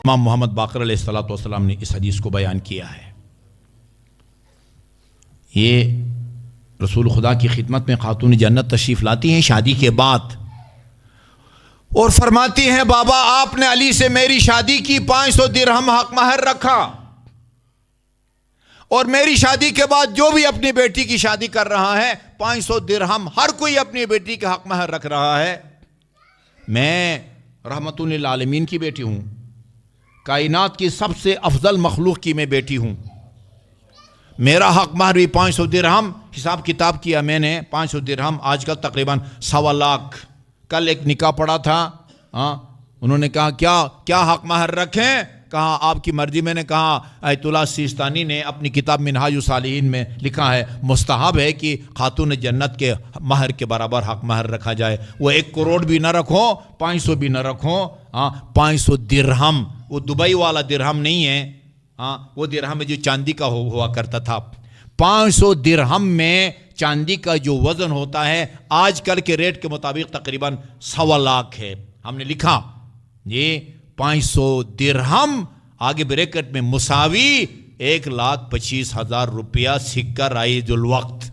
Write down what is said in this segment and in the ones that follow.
امام محمد باقر علیہ السلام نے اس حدیث کو بیان کیا ہے۔ یہ رسول خدا کی خدمت میں خاتون جنت تشریف لاتی ہیں شادی کے بعد اور فرماتی ہیں بابا آپ نے علی سے میری شادی کی، 500 درہم حق مہر رکھا، اور میری شادی کے بعد جو بھی اپنی بیٹی کی شادی کر رہا ہے 500 درہم ہر کوئی اپنی بیٹی کا حق مہر رکھ رہا ہے۔ میں رحمت للعالمین کی بیٹی ہوں، کائنات کی سب سے افضل مخلوق کی میں بیٹی ہوں، میرا حق مہر بھی 500 درہم۔ حساب کتاب کیا میں نے، 500 درہم آج کل تقریباً 1.25 لاکھ۔ کل ایک نکاح پڑا تھا، انہوں نے کہا کیا حق مہر رکھیں؟ کہا آپ کی مرضی۔ میں نے کہا آیت اللہ سیستانی نے اپنی کتاب منہاج الصالحین میں لکھا ہے مستحب ہے کہ خاتون جنت کے مہر کے برابر حق مہر رکھا جائے۔ وہ 1 کروڑ بھی نہ رکھو، 500 بھی نہ رکھو، 500 درہم، وہ دبئی والا درہم نہیں ہے، وہ درہم جو چاندی کا ہوا کرتا تھا۔ 500 درہم میں چاندی کا جو وزن ہوتا ہے آج کل کے ریٹ کے مطابق تقریباً 1.25 لاکھ ہے۔ ہم نے لکھا یہ 500 درہم آگے بریکٹ میں مساوی 1,25,000 روپیہ سکہ رائج الوقت۔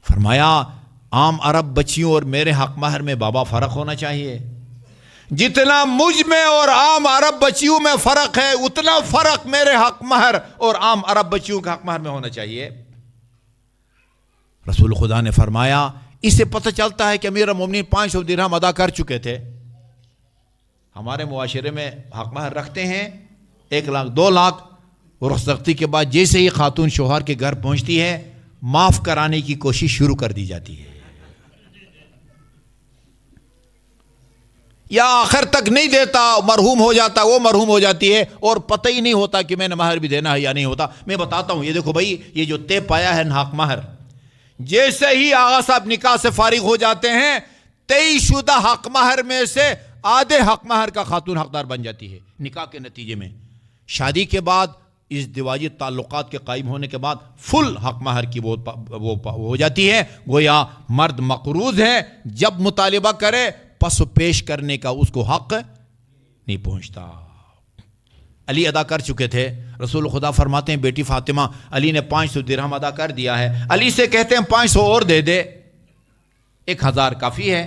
فرمایا عام عرب بچیوں اور میرے حق مہر میں بابا فرق ہونا چاہیے، جتنا مجھ میں اور عام عرب بچیوں میں فرق ہے اتنا فرق میرے حق مہر اور عام عرب بچیوں کا حق مہر میں ہونا چاہیے۔ رسول خدا نے فرمایا اس سے پتہ چلتا ہے کہ امیر المومنین 500 درہم ادا کر چکے تھے۔ ہمارے معاشرے میں حق مہر رکھتے ہیں 1 لاکھ 2 لاکھ، اور رخصتی کے بعد جیسے ہی خاتون شوہر کے گھر پہنچتی ہے معاف کرانے کی کوشش شروع کر دی جاتی ہے، یا آخر تک نہیں دیتا، مرحوم ہو جاتا، وہ مرحوم ہو جاتی ہے، اور پتہ ہی نہیں ہوتا کہ میں نے مہر بھی دینا ہے یا نہیں ہوتا۔ میں بتاتا ہوں، یہ دیکھو بھائی، یہ جو طے پایا ہے حق مہر، جیسے ہی آغا صاحب نکاح سے فارغ ہو جاتے ہیں 23 شدہ حق مہر میں سے آدھے حق مہر کا خاتون حقدار بن جاتی ہے نکاح کے نتیجے میں۔ شادی کے بعد ازدواجی تعلقات کے قائم ہونے کے بعد فل حق مہر کی وہ ہو جاتی ہے، گویا مرد مقروض ہے، جب مطالبہ کرے پس پیش کرنے کا اس کو حق نہیں پہنچتا۔ علی ادا کر چکے تھے، رسول خدا فرماتے ہیں بیٹی فاطمہ علی نے 500 درہم ادا کر دیا ہے، علی سے کہتے ہیں 500 اور دے دے، 1000 کافی ہے۔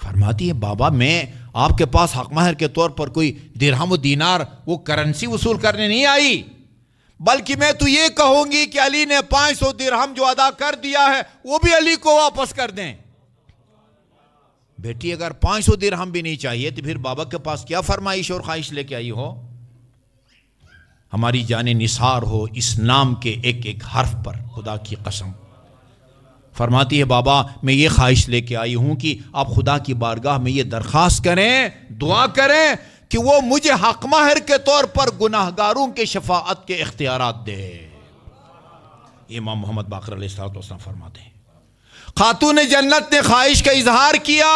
فرماتی ہے بابا میں آپ کے پاس حق مہر کے طور پر کوئی درہم و دینار وہ کرنسی وصول کرنے نہیں آئی، بلکہ میں تو یہ کہوں گی کہ علی نے 500 درہم جو ادا کر دیا ہے وہ بھی علی کو واپس کر دیں۔ بیٹی اگر 500 درہم بھی نہیں چاہیے تو پھر بابا کے پاس کیا فرمائش اور خواہش لے کے آئی ہو؟ ہماری جان نثار ہو اسلام کے ایک ایک حرف پر، خدا کی قسم۔ فرماتی ہے بابا میں یہ خواہش لے کے آئی ہوں کہ آپ خدا کی بارگاہ میں یہ درخواست کریں، دعا کریں کہ وہ مجھے حق مہر کے طور پر گناہگاروں کے شفاعت کے اختیارات دے۔ امام محمد باقر علیہ السلام فرماتے ہیں خاتون جنت نے خواہش کا اظہار کیا۔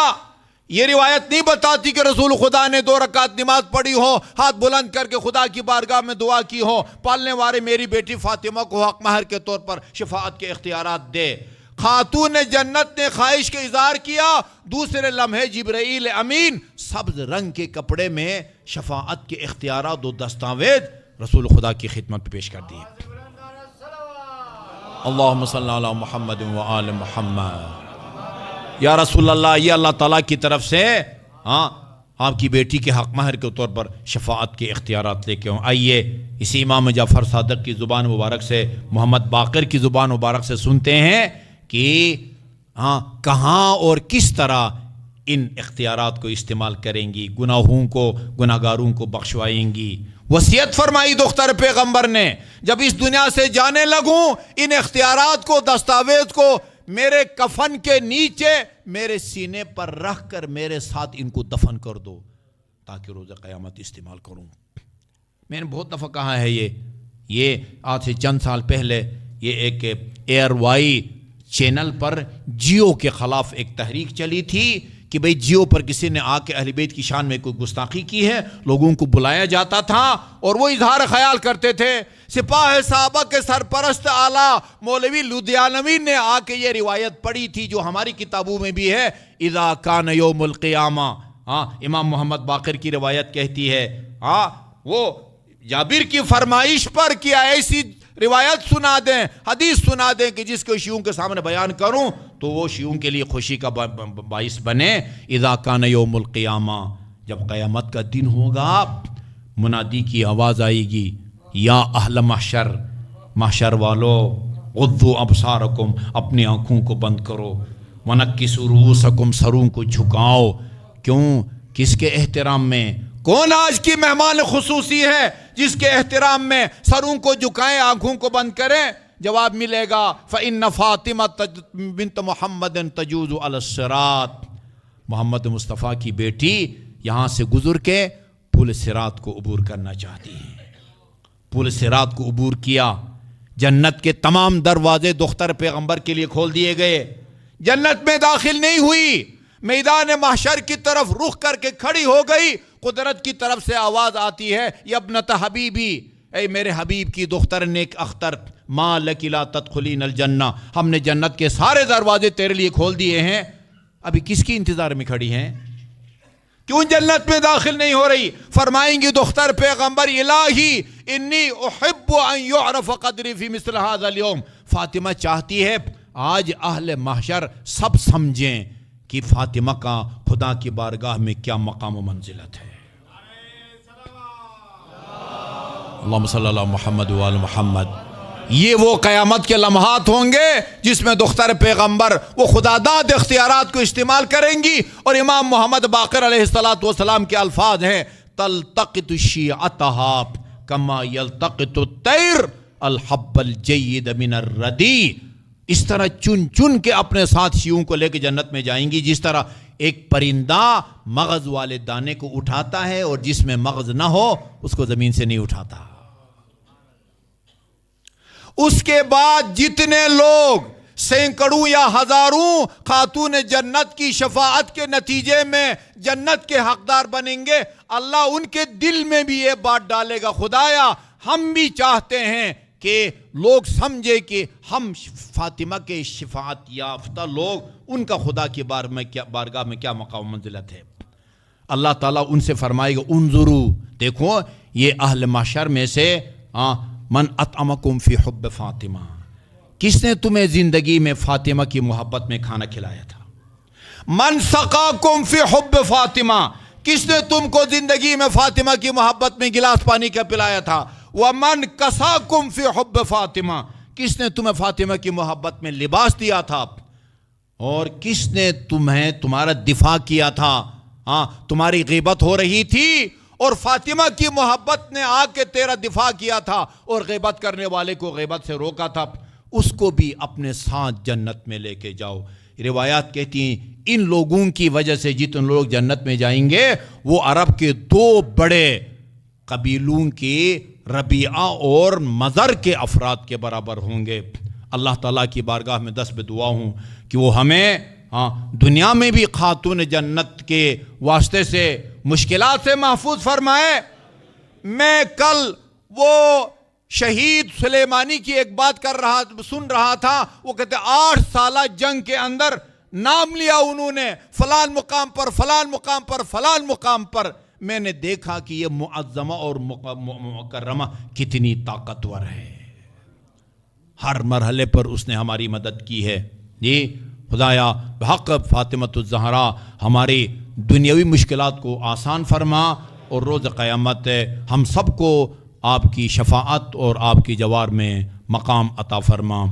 یہ روایت نہیں بتاتی کہ رسول خدا نے 2 رکعت نماز پڑھی ہو، ہاتھ بلند کر کے خدا کی بارگاہ میں دعا کی ہو پالنے والے میری بیٹی فاطمہ کو حق مہر کے طور پر شفاعت کے اختیارات دے۔ خاتون جنت نے خواہش کا اظہار کیا، دوسرے لمحے جبرائیل امین سبز رنگ کے کپڑے میں شفاعت کے اختیارات و دستاویز رسول خدا کی خدمت پہ پیش کر دیے۔ اللہم صلی علی محمد و آل محمد۔ یا رسول اللہ، یہ اللہ تعالیٰ کی طرف سے آپ کی بیٹی کے حق مہر کے طور پر شفاعت کے اختیارات لے کے ہوں۔ آئیے اسی امام جعفر صادق کی زبان مبارک سے، محمد باقر کی زبان مبارک سے سنتے ہیں کہ کہاں اور کس طرح ان اختیارات کو استعمال کریں گی، گناہوں کو، گناہگاروں کو بخشوائیں گی۔ وصیت فرمائی دختر پیغمبر نے، جب اس دنیا سے جانے لگوں ان اختیارات کو، دستاویز کو میرے کفن کے نیچے میرے سینے پر رکھ کر میرے ساتھ ان کو دفن کر دو تاکہ روز قیامت استعمال کروں۔ میں نے بہت دفعہ کہا ہے یہ آج سے چند سال پہلے یہ ایک ایئر وائی چینل پر جیو کے خلاف ایک تحریک چلی تھی کہ بھئی جیو پر کسی نے آ کے اہل بیت کی شان میں کوئی گستاخی کی ہے، لوگوں کو بلایا جاتا تھا اور وہ اظہار خیال کرتے تھے۔ سپاہ صحابہ کے سرپرست اعلیٰ مولوی لدھیانوی نے آ کے یہ روایت پڑھی تھی جو ہماری کتابوں میں بھی ہے، اذا کان یوم القیامہ ہاں امام محمد باقر کی روایت کہتی ہے، ہاں وہ جابر کی فرمائش پر کیا ایسی روایت سنا دیں، حدیث سنا دیں کہ جس کو شیعوں کے سامنے بیان کروں تو وہ شیعوں کے لیے خوشی کا باعث بنے۔ اذا کان یوم القیامہ، جب قیامت کا دن ہوگا، منادی کی آواز آئے گی، یا اہل محشر، محشر والو، غضوا ابصارکم، اپنی آنکھوں کو بند کرو، ونکسوا رؤوسکم، سروں کو جھکاؤ۔ کیوں؟ کس کے احترام میں؟ کون آج کی مہمان خصوصی ہے جس کے احترام میں سروں کو جھکائیں، آنکھوں کو بند کریں؟ جواب ملے گا فإن فاطمہ بنت محمد تجوز علی الصراط، محمد مصطفیٰ کی بیٹی یہاں سے گزر کے پل صراط کو عبور کرنا چاہتی ہے۔ پل صراط کو عبور کیا، جنت کے تمام دروازے دختر پیغمبر کے لیے کھول دیے گئے، جنت میں داخل نہیں ہوئی، میدان محشر کی طرف رخ کر کے کھڑی ہو گئی۔ قدرت کی طرف سے آواز آتی ہے، یا ابنت حبیبی، اے میرے حبیب کی دختر نیک اختر، ما لک لا تدخلین الجنہ، ہم نے جنت کے سارے دروازے تیرے لیے کھول دیے ہیں، ابھی کس کی انتظار میں کھڑی ہیں؟ کیوں جنت میں داخل نہیں ہو رہی؟ فرمائیں گی دختر پیغمبر، الہی انی احب ان یعرف قدری فی مثل ھذا اليوم، فاطمہ چاہتی ہے آج اہل محشر سب سمجھیں کہ فاطمہ کا خدا کی بارگاہ میں کیا مقام و منزلت ہے۔ اللہم صلی اللہ محمد وآل محمد۔ یہ وہ قیامت کے لمحات ہوں گے جس میں دختر پیغمبر وہ خداداد اختیارات کو استعمال کریں گی، اور امام محمد باقر علیہ السلام کے الفاظ ہیں، تلتقط شیعتہا کما یلتقط الطیر الحب الجید من الردی، اس طرح چن چن کے اپنے ساتھ شیعوں کو لے کے جنت میں جائیں گی، جس طرح ایک پرندہ مغز والے دانے کو اٹھاتا ہے اور جس میں مغز نہ ہو اس کو زمین سے نہیں اٹھاتا۔ اس کے بعد جتنے لوگ سینکڑوں یا ہزاروں خاتون جنت کی شفاعت کے نتیجے میں جنت کے حقدار بنیں گے، اللہ ان کے دل میں بھی یہ بات ڈالے گا، خدایا ہم بھی چاہتے ہیں کہ لوگ سمجھے کہ ہم فاطمہ کے شفاعت یافتہ لوگ، ان کا خدا کی بارگاہ میں کیا مقام و منزلت ہے۔ اللہ تعالیٰ ان سے فرمائے گا، انظرو، دیکھو یہ اہل محشر میں سے من اطعمکم فی حب فاطمہ، کس نے تمہیں زندگی میں فاطمہ کی محبت میں کھانا کھلایا تھا؟ من سقاکم فی حب فاطمہ، کس نے تم کو زندگی میں فاطمہ کی محبت میں گلاس پانی کا پلایا تھا؟ ومن کساکم فی حب فاطمہ، کس نے تمہیں فاطمہ کی محبت میں لباس دیا تھا؟ اور کس نے تمہیں تمہارا دفاع کیا تھا؟ تمہاری غیبت ہو رہی تھی اور فاطمہ کی محبت نے آ کے تیرا دفاع کیا تھا اور غیبت کرنے والے کو غیبت سے روکا تھا، اس کو بھی اپنے ساتھ جنت میں لے کے جاؤ۔ روایات کہتی ہیں ان لوگوں کی وجہ سے جتنے لوگ جنت میں جائیں گے وہ عرب کے دو بڑے قبیلوں کے ربیعہ اور مضر کے افراد کے برابر ہوں گے۔ اللہ تعالیٰ کی بارگاہ میں دست دعا ہوں کہ وہ ہمیں دنیا میں بھی خاتون جنت کے واسطے سے مشکلات سے محفوظ فرمائے۔ میں کل وہ شہید سلیمانی کی ایک بات سن رہا تھا، وہ کہتے 8 سالہ جنگ کے اندر نام لیا انہوں نے، فلان مقام پر، فلان مقام پر، فلان مقام پر۔ میں نے دیکھا کہ یہ معظمہ اور مکرمہ کتنی طاقتور ہے، ہر مرحلے پر اس نے ہماری مدد کی ہے۔ جی خدایا بحق فاطمۃ الزہرا ہماری دنیاوی مشکلات کو آسان فرما، اور روز قیامت ہم سب کو آپ کی شفاعت اور آپ کی جوار میں مقام عطا فرما۔